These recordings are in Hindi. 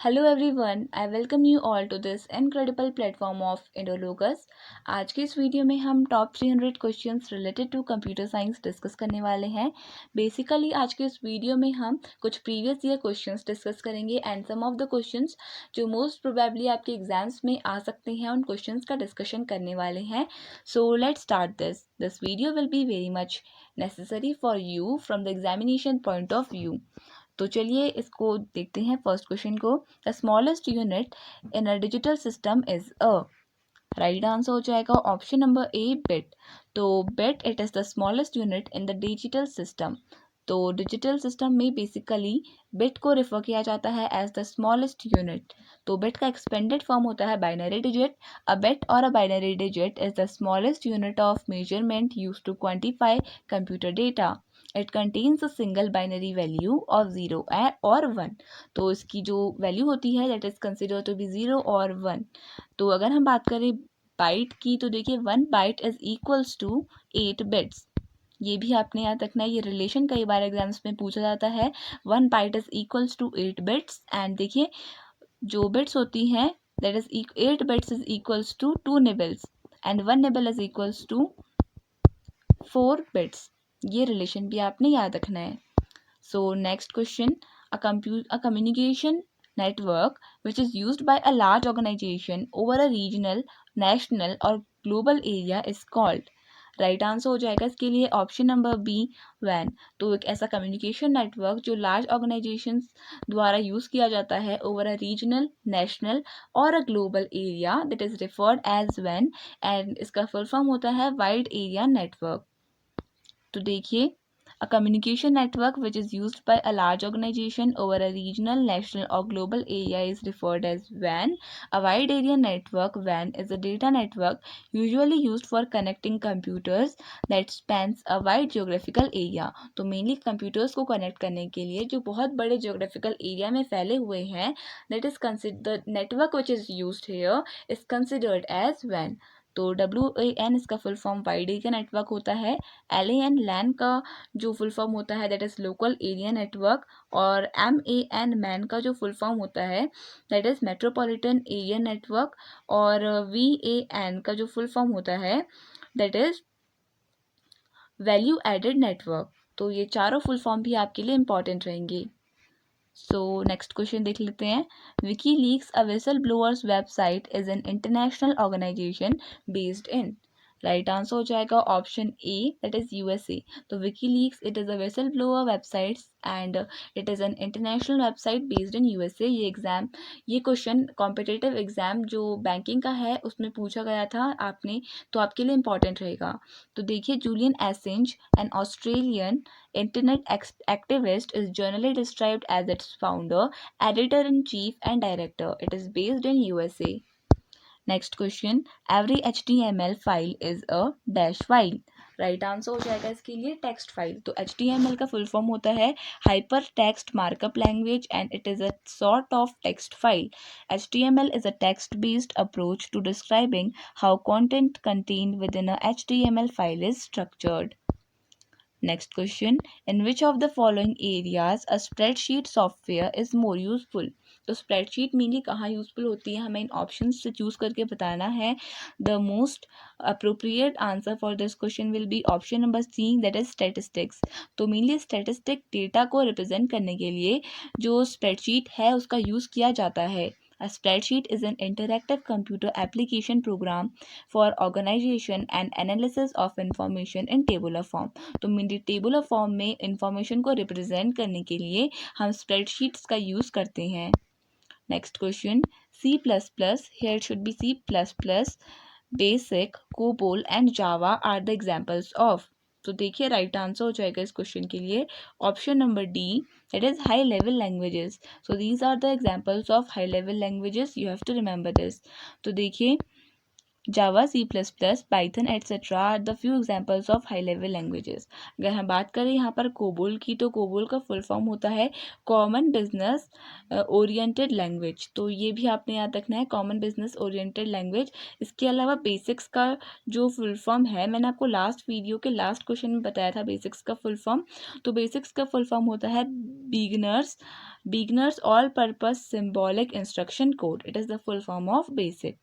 Hello everyone, I welcome you all to this incredible platform of इंडोलूकस। आज के इस वीडियो में हम top 300 questions related to computer science discuss करने वाले हैं। बेसिकली आज के इस वीडियो में हम कुछ प्रीवियस ईयर क्वेश्चंस डिस्कस करेंगे and some of the questions जो मोस्ट प्रोबेबली आपके एग्जाम्स में आ सकते हैं उन क्वेश्चंस का डिस्कशन करने वाले हैं। So let's start this video will be very much necessary for you from the examination point of view. तो चलिए इसको देखते हैं। फर्स्ट क्वेश्चन को, the smallest unit in a digital system is a. Right answer हो जाएगा ऑप्शन नंबर ए, बिट। तो bit it is the smallest unit in the digital system. तो डिजिटल सिस्टम में बेसिकली बिट को रेफर किया जाता है एज द स्मॉलेस्ट यूनिट। तो बिट का एक्सपेंडेड फॉर्म होता है बाइनरी डिजिट। अ बिट और a binary digit is the smallest unit of measurement used to quantify computer data. It contains a single binary value of 0 और 1। तो इसकी जो वैल्यू होती है that is consider to be 0 और 1। तो अगर हम बात करें बाइट की, तो देखिए 1 byte is equals to 8 bits. ये भी आपने याद रखना है, ये रिलेशन कई बार एग्जाम्स में पूछा जाता है। 1 byte is equals to 8 bits and देखिए जो बिट्स होती हैं that is 8 bits is equals to 2 nibbles and 1 nibble is equals to 4 bits. ये रिलेशन भी आपने याद रखना है। So next question, a communication network which is used by a large organization over a regional, national or global area is called. Right answer हो जाएगा इसके लिए ऑप्शन नंबर बी, वैन। तो एक ऐसा कम्युनिकेशन नेटवर्क जो लार्ज ऑर्गेनाइजेशंस द्वारा यूज किया जाता है ओवर अ रीजनल, नेशनल और a global area that is referred as वैन एंड इसका फुल फॉर्म होता है वाइड एरिया नेटवर्क। तो देखिए, a communication network which is used by a large organization over a regional, national or global area is referred as WAN. A wide area network, WAN, is a data network usually used for connecting computers that spans a wide geographical area. तो mainly computers को connect करने के लिए जो बहुत बड़े geographical area में फैले हुए हैं, that is considered the network which is used here is considered as WAN. तो WAN इसका full form wide area network होता है। LAN लैन का जो फुल फॉर्म होता है that is local area network. और MAN मैन का जो फुल फॉर्म होता है that is metropolitan area network. और VAN का जो फुल फॉर्म होता है that is value added network. तो ये चारों फुल फॉर्म भी आपके लिए इंपॉर्टेंट रहेंगे। सो नेक्स्ट क्वेश्चन देख लेते हैं। WikiLeaks a whistle blowers website is an international organisation based in. Right answer हो जाएगा option A, that is USA। तो WikiLeaks it is a whistle blower website and it is an international website based in USA। ये क्वेश्चन कॉम्पिटिटिव एग्जाम जो बैंकिंग का है उसमें पूछा गया था आपने, तो आपके लिए इंपॉर्टेंट रहेगा। तो देखिए, Julian Assange an Australian Internet activist is generally described as its founder, editor-in-chief, and director. It is based in USA. Next question. Every HTML file is a dash file. Right answer हो जाएगा इसके लिए टेक्स्ट फाइल। तो HTML का फुल फॉर्म होता है hyper text markup language and it is a sort of text file. HTML is a text-based approach to describing how content contained within a HTML file is structured. Next question. In which of the following areas a spreadsheet software is more useful? तो स्प्रेडशीट मेनली कहाँ यूजफुल होती है, हमें इन ऑप्शन से चूज करके बताना है। The most appropriate answer for this question will be option number C, that is statistics. तो मेनली स्टैटिस्टिक डेटा को रिप्रेजेंट करने के लिए जो स्प्रेडशीट है उसका यूज़ किया जाता है। A spreadsheet is an interactive computer application program for organization and analysis of information in tabular form. तो मेनली टेबुलर फॉर्म में इंफॉर्मेशन को रिप्रेजेंट करने के लिए हम स्प्रेडशीट्स का यूज़ करते हैं। Next question. C++, here it should be C++, BASIC, COBOL and Java are the examples of. तो देखिए राइट आंसर हो जाएगा इस क्वेश्चन के लिए option number D, that is high level languages. So these are the examples of high level languages, you have to remember this. तो देखिए Java, C++, Python etcetera are the few examples of high level languages. अगर हम बात करें यहाँ पर कोबोल की, तो कोबोल का फुल फॉर्म होता है कॉमन बिजनेस ओरिएंटेड लैंग्वेज। तो ये भी आपने याद रखना है, कॉमन बिजनेस ओरिएंटेड लैंग्वेज। इसके अलावा बेसिक्स का जो फुल फॉर्म है, मैंने आपको लास्ट वीडियो के लास्ट क्वेश्चन में बताया था बेसिक्स का फुल फॉर्म। तो बेसिक्स का फुल फॉर्म होता है beginners all purpose symbolic instruction code. It is the full form of BASIC.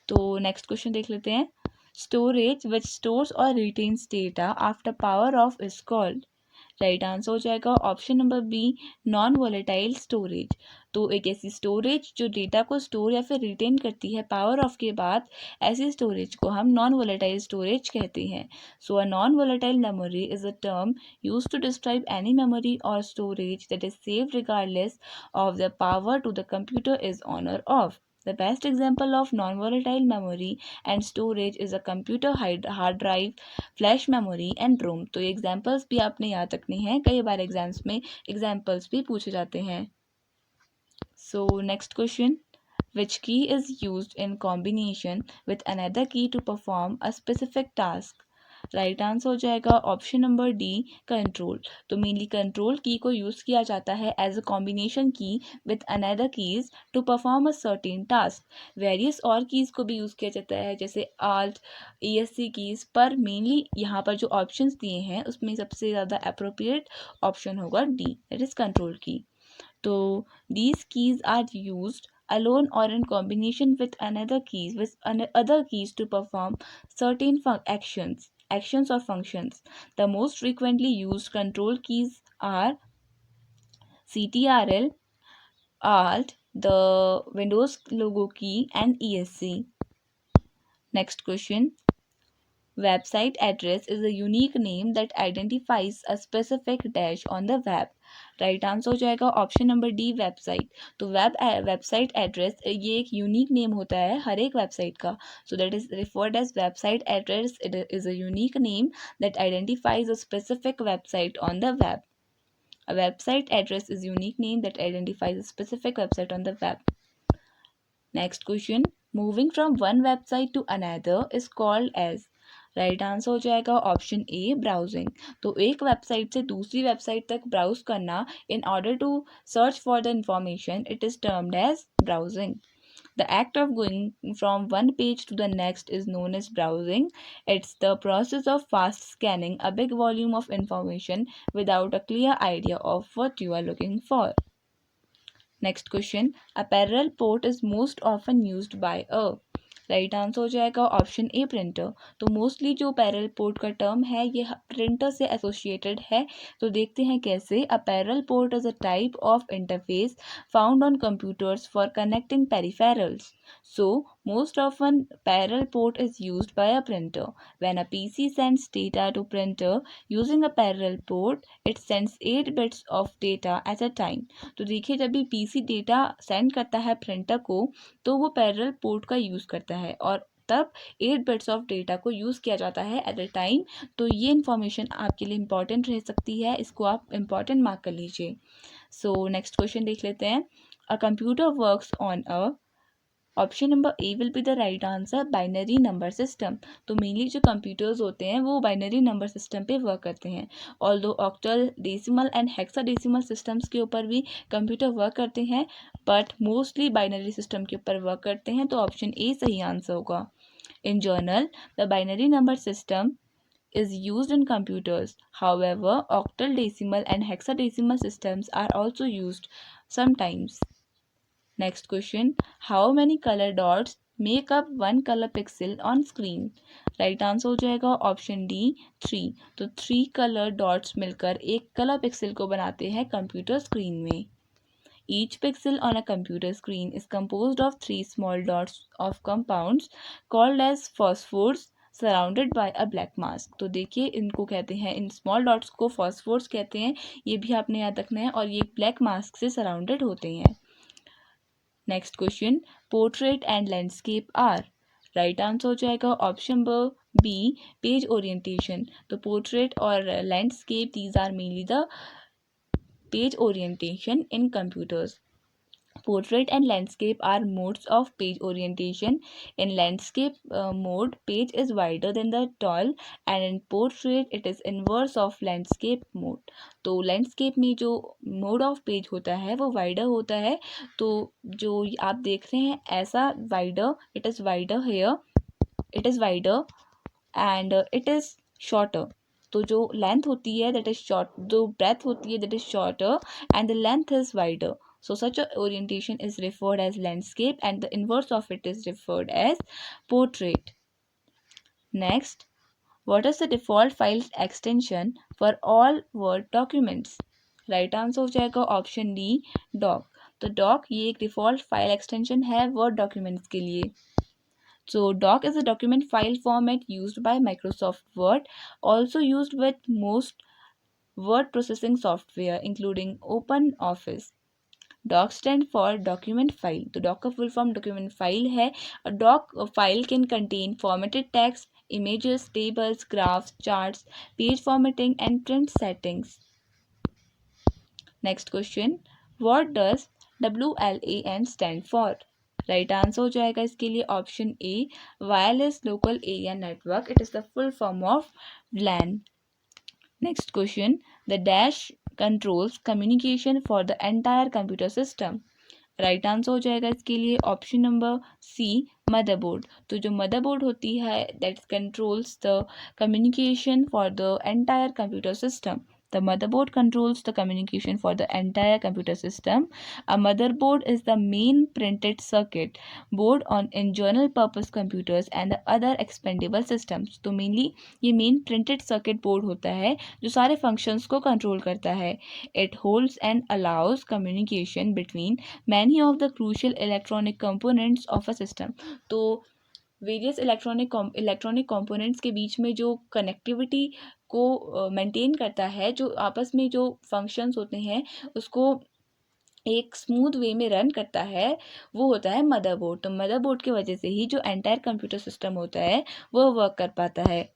तो नेक्स्ट क्वेश्चन देख लेते हैं। स्टोरेज विच स्टोर्स और retains data after power off is called. Right answer हो जाएगा option number B, non volatile storage. तो एक ऐसी स्टोरेज जो डेटा को स्टोर या फिर रिटेन करती है पावर ऑफ के बाद, ऐसी स्टोरेज को हम नॉन वोलेटाइल स्टोरेज कहते हैं। So a non volatile memory is a term use to describe any memory or storage that is saved regardless of the power to the computer is on or off. The best example of non-volatile memory and storage is a computer hard drive, flash memory and ROM. तो ये examples भी आपने याद रखने हैं, कई बार एग्जाम्स में examples भी पूछे जाते हैं। So next question. Which key is used in combination with another key to perform a specific task? Right answer हो जाएगा ऑप्शन नंबर डी, कंट्रोल। तो मेनली कंट्रोल की को यूज़ किया जाता है as a combination key with another keys to perform a certain task. Various और कीज को भी यूज़ किया जाता है, जैसे आल्ट, ESC कीज, पर मेनली यहाँ पर जो ऑप्शंस दिए हैं उसमें सबसे ज़्यादा अप्रोप्रिएट ऑप्शन होगा D, that is control key. तो these keys are used alone or in combination with other keys to perform certain actions or functions. The most frequently used control keys are CTRL, Alt, the Windows logo key, and ESC. Next question. Website address is a unique name that identifies a specific dash on the web. Right answer हो जाएगा ऑप्शन नंबर डी, वेबसाइट। तो वेबसाइट एड्रेस ये एक यूनिक नेम होता है हर एक वेबसाइट का। So that is referred as website address. It is a unique name that identifies a specific website on the web. A website address is unique name that identifies a specific website on the web. Next question. Moving from one website to another is called as. Right answer हो जाएगा ऑप्शन ए, ब्राउजिंग। तो एक वेबसाइट से दूसरी वेबसाइट तक ब्राउज करना in order to search for the information, it is termed as browsing. The act of going from one page to the next is known as browsing. It's the process of fast scanning a big volume of information without a clear idea of what you are looking for. Next question. A parallel port is most often used by a. Right answer हो जाएगा ऑप्शन ए, प्रिंटर। तो मोस्टली जो पैरेलल पोर्ट का टर्म है ये प्रिंटर से एसोसिएटेड है। तो देखते हैं कैसे. A parallel port is a type of interface found on computers for connecting peripherals. So, most often parallel port is used by a printer. When a PC sends data to printer using a parallel port, it sends 8 bits of data at a time. तो देखिए जब भी PC डेटा सेंड करता है प्रिंटर को तो वो पैरेलल पोर्ट का यूज़ करता है और तब 8 बिट्स ऑफ डेटा को यूज़ किया जाता है एट अ टाइम। तो ये इन्फॉर्मेशन आपके लिए इम्पॉर्टेंट रह सकती है, इसको आप इम्पॉर्टेंट मार्क कर लीजिए। सो नेक्स्ट क्वेश्चन देख लेते हैं. A computer works on a. Option number A will be the right answer, binary number system. तो मेनली जो कंप्यूटर्स होते हैं वो बाइनरी नंबर सिस्टम पे वर्क करते हैं। Although octal, decimal and hexadecimal systems के ऊपर भी कंप्यूटर वर्क करते हैं, बट मोस्टली बाइनरी सिस्टम के ऊपर वर्क करते हैं। तो ऑप्शन ए सही आंसर होगा. In general the binary number system is used in computers. However, octal, decimal and hexadecimal systems are also used sometimes. Next question. How many color dots make up one color pixel on screen? Right answer हो जाएगा ऑप्शन डी, 3. तो 3 कलर डॉट्स मिलकर एक कलर पिक्सल को बनाते हैं कंप्यूटर स्क्रीन में. Each pixel on a computer screen is composed of 3 small dots of compounds called as phosphors surrounded by a black mask. तो देखिए इनको कहते हैं, इन स्मॉल डॉट्स को फॉस्फोर्स कहते हैं, ये भी आपने याद रखना है, और ये ब्लैक मास्क से सराउंडेड होते हैं. Next question. Portrait and landscape are. Right answer हो जाएगा option number B, page orientation. तो पोर्ट्रेट और landscape these are mainly the page orientation in computers. Portrait and landscape are modes of page orientation. In landscape mode, page is wider than the tall, and in portrait it is inverse of landscape mode. तो landscape में जो mode of page होता है वो wider होता है. तो जो आप देख रहे हैं ऐसा wider, it is wider here, it is wider and it is shorter. तो जो लेंथ होती है that is short, जो breadth होती है that is shorter and the length is wider. So such a orientation is referred as landscape and the inverse of it is referred as portrait. Next, what is the default file extension for all Word documents? Right answer हो जाएगा ऑप्शन डी डॉक. तो डॉक ये एक डिफ़ॉल्ट फाइल एक्सटेंशन है वर्ड डॉक्यूमेंट्स के लिए. So doc is a document file format used by Microsoft Word, also used with most word processing software including OpenOffice. Doc stand for document file. तो डॉक का फुल फॉर्म डॉक्यूमेंट फाइल है. Doc file can contain formatted text, images, tables, graphs, charts, page formatting and print settings. Next question, what does WLAN stand for? Right answer हो जाएगा इसके लिए option A wireless local area network. It is the full form of LAN. Next question, the dash controls communication for the entire computer system. Right answer हो जाएगा इसके लिए ऑप्शन नंबर सी मदरबोर्ड. तो जो मदरबोर्ड होती है that controls the communication for the entire computer system. The motherboard controls the communication for the entire computer system. A motherboard is the main printed circuit board in general purpose computers and the other expendable systems. तो mainly ये main printed circuit board होता है जो सारे functions को control करता है. It holds and allows communication between many of the crucial electronic components of a system. तो वेरियस इलेक्ट्रॉनिक कंपोनेंट्स के बीच में जो कनेक्टिविटी को मेंटेन करता है, जो आपस में जो फंक्शंस होते हैं उसको एक स्मूथ वे में रन करता है, वो होता है मदरबोर्ड. तो मदरबोर्ड की वजह से ही जो एंटायर कंप्यूटर सिस्टम होता है वो वर्क कर पाता है.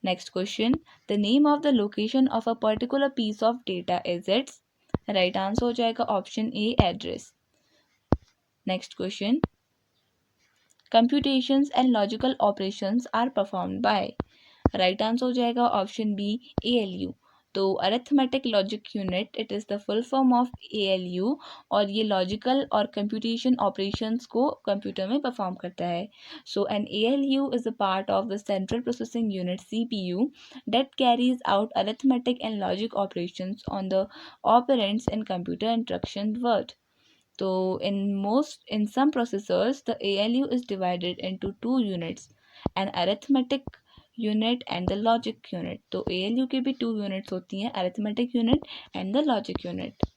Next question, the name of the location of a particular piece of data is its. Right answer हो जाएगा option A address. Next question, computations and logical operations are performed by. Right answer हो जाएगा ऑप्शन बी ALU. तो arithmetic logic unit it is the full form of ALU और ये लॉजिकल और कंप्यूटेशन ऑपरेशंस को कंप्यूटर में परफॉर्म करता है. So an ALU is a part of the central processing unit CPU that carries out arithmetic and logic operations on the operands in computer instruction word. So in some processors, the ALU is divided into two units, an arithmetic unit and the logic unit. तो ALU के भी two units होती हैं, arithmetic unit and the logic unit.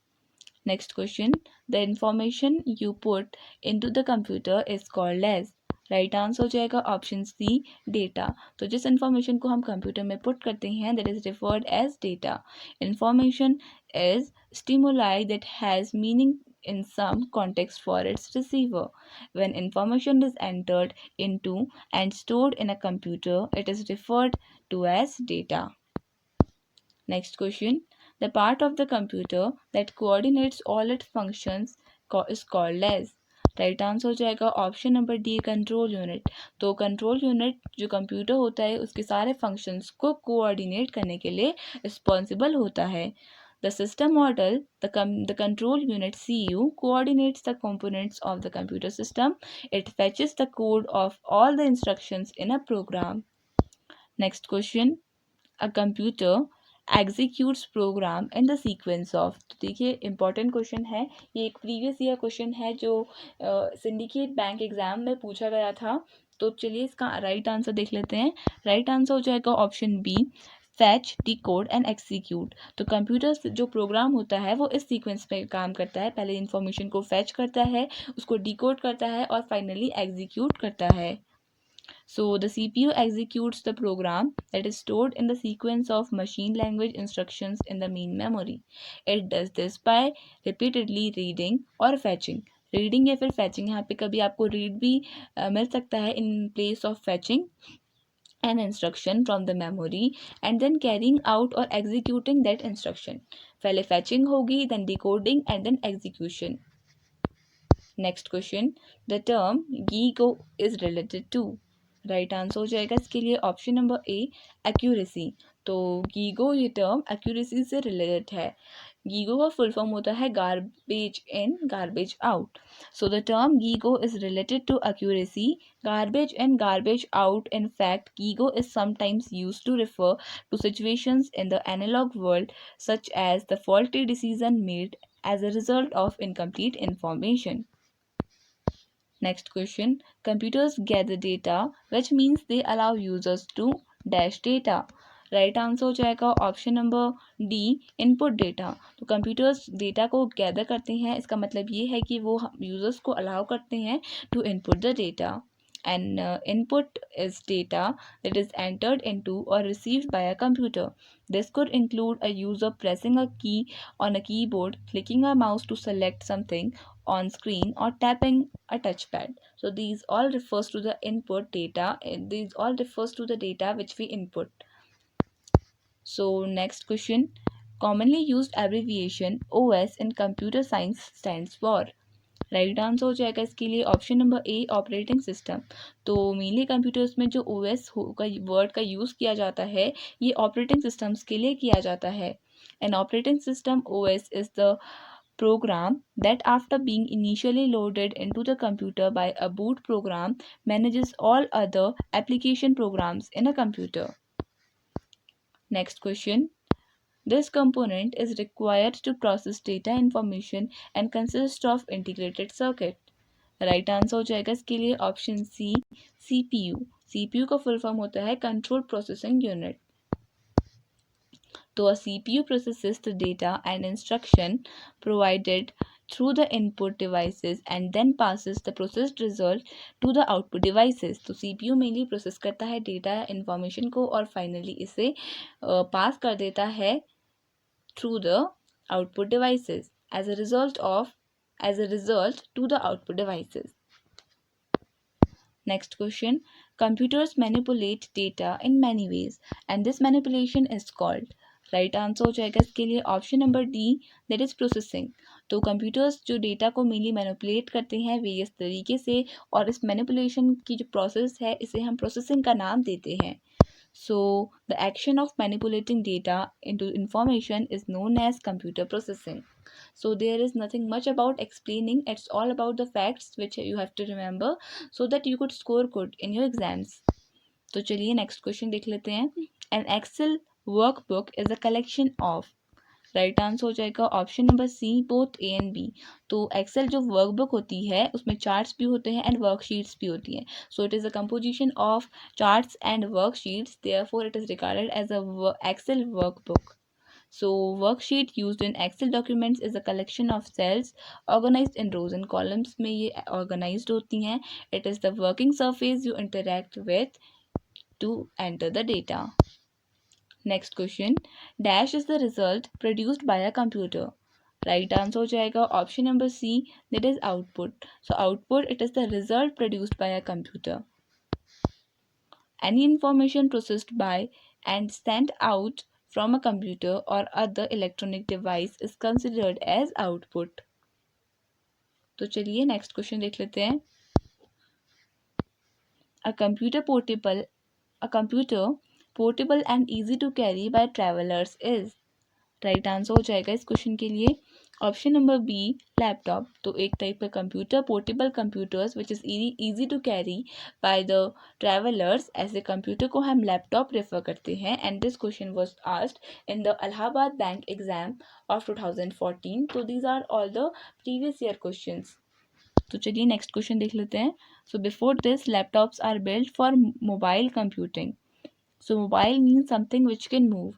Next question, the information you put into the computer is called as. Right answer हो जाएगा ऑप्शन सी डेटा. तो जिस इंफॉर्मेशन को हम कंप्यूटर में पुट करते हैं that is referred as data. Information is stimuli that has meaning in some context for its receiver. When information is entered into and stored in a computer, it is referred to as data. Next question, the part of the computer that coordinates all its functions is called as. Right answer हो जाएगा option number D control unit. तो कंट्रोल यूनिट जो कंप्यूटर होता है उसके सारे फंक्शंस को कोऑर्डिनेट करने के लिए रिस्पॉन्सिबल होता है. The system model, the control unit CU, coordinates the components of the computer system. It fetches the code of all the instructions in a program. Next question, a computer executes program in the sequence of. तो देखिए इंपॉर्टेंट क्वेश्चन है ये, एक प्रीवियस ईयर क्वेश्चन है जो सिंडिकेट बैंक एग्जाम में पूछा गया था. तो चलिए इसका राइट आंसर देख लेते हैं. राइट आंसर हो जाएगा option B fetch, decode and execute. तो कंप्यूटर जो प्रोग्राम होता है वो इस सीक्वेंस में काम करता है. पहले इन्फॉर्मेशन को फैच करता है, उसको डिकोड करता है और फाइनली एग्जीक्यूट करता है. So the CPU executes the program that is stored in the sequence of machine language instructions in the main memory. It does this by repeatedly reading or fetching. Reading या फिर फैचिंग, यहाँ पे कभी आपको रीड भी मिल सकता है in place of fetching an instruction from the memory and then carrying out or executing that instruction. पहले fetching होगी, then decoding and then execution. Next question, the term GIGO is related to. Right answer हो जाएगा इसके लिए ऑप्शन नंबर ए, एक्यूरेसी। तो गीगो ये टर्म एक्यूरेसी से रिलेटेड है। गीगो का फुल फॉर्म होता है garbage in garbage out. So the term GIGO is related to accuracy, garbage in garbage out. In fact, gigo is sometimes used to refer to situations in the analog world, such as the faulty decision made as a result of incomplete information. Next question, computers gather data, which means they allow users to dash data. Right answer हो जाएगा option number D, input data. तो कंप्यूटर्स डेटा को गैदर करते हैं, इसका मतलब ये है कि वो यूजर्स को अलाउ करते हैं to input the data. And input is data that is entered into or received by a computer. This could include a user pressing a key on a keyboard, clicking a mouse to select something on screen, or tapping a touchpad. So these all refers to the input data, and these all refers to the data which we input. So next question, commonly used abbreviation OS in computer science stands for। Right answer हो जाएगा इसके लिए ऑप्शन नंबर ए, ऑपरेटिंग सिस्टम। तो मेनली कंप्यूटर्स में जो ओएस का वर्ड का यूज़ किया जाता है, ये ऑपरेटिंग सिस्टम्स के लिए किया जाता है। An operating system OS is the program that, after being initially loaded into the computer by a boot program, manages all other application programs in a computer. Next question, this component is required to process data information and consists of integrated circuit. Right answer हो जाएगा इसके लिए ऑप्शन सी, सीपीयू। सीपीयू का फुल फॉर्म होता है कंट्रोल प्रोसेसिंग यूनिट। तो a CPU processes the data and instruction provided through the input devices and then passes the processed result to the output devices। तो CPU मेनली प्रोसेस करता है डेटा इंफॉर्मेशन को और फाइनली इसे पास कर देता है through the output devices as a result to the output devices. Next question, computers manipulate data in many ways and this manipulation is called। Right answer हो जाएगा इसके लिए option number D, that is processing. तो कंप्यूटर्स जो डेटा को मेनली मैनिपुलेट करते हैं वेरियस तरीके से, और इस मैनिपुलेशन की जो प्रोसेस है इसे हम प्रोसेसिंग का नाम देते हैं। So the action of manipulating data into information is known as computer processing. So there is nothing much about explaining, it's all about the facts which you have to remember so that you could score good in your exams. तो चलिए नेक्स्ट क्वेश्चन देख लेते हैं। An Excel workbook is a collection of। Right answer हो जाएगा option number C, both A and B. तो एक्सेल जो वर्कबुक होती है उसमें चार्ट्स भी होते हैं एंड वर्कशीट्स भी होती हैं। So it is a composition of charts and worksheets, therefore it is regarded as a Excel workbook. So worksheet used in Excel documents is a collection of cells organized in rows and columns में ये organized होती हैं। It is the working surface you interact with to enter the data. Next question, dash is the result produced by a computer. Right answer हो जाएगा option number C, that is output. So output, it is the result produced by a computer. Any information processed by and sent out from a computer or other electronic device is considered as output। तो चलिए नेक्स्ट क्वेश्चन देख लेते हैं। A computer portable and easy to carry by travelers is। Right answer हो जाएगा इस क्वेश्चन के लिए ऑप्शन नंबर बी, लैपटॉप। तो एक टाइप का computer, portable computers which is easy to carry by the travellers, ऐसे कंप्यूटर को हम लैपटॉप रेफर करते हैं। And this question was asked in the Allahabad bank exam of 2014। तो these are all the previous year questions. तो चलिए नेक्स्ट क्वेश्चन देख लेते हैं। So before this, laptops are built for mobile computing. So mobile means something which can move.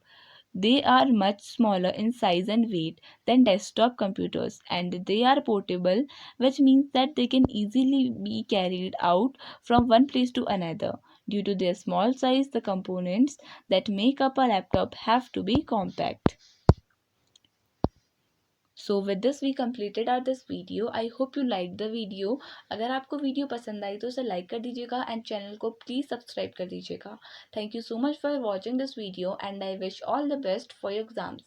They are much smaller in size and weight than desktop computers, and they are portable, which means that they can easily be carried out from one place to another. Due to their small size, the components that make up a laptop have to be compact. So with this we completed our this video. I hope you liked the video. अगर आपको वीडियो पसंद आई तो उसे लाइक कर दीजिएगा एंड चैनल को प्लीज़ सब्सक्राइब कर दीजिएगा। Thank you so much for watching this video and I wish all the best for your exams.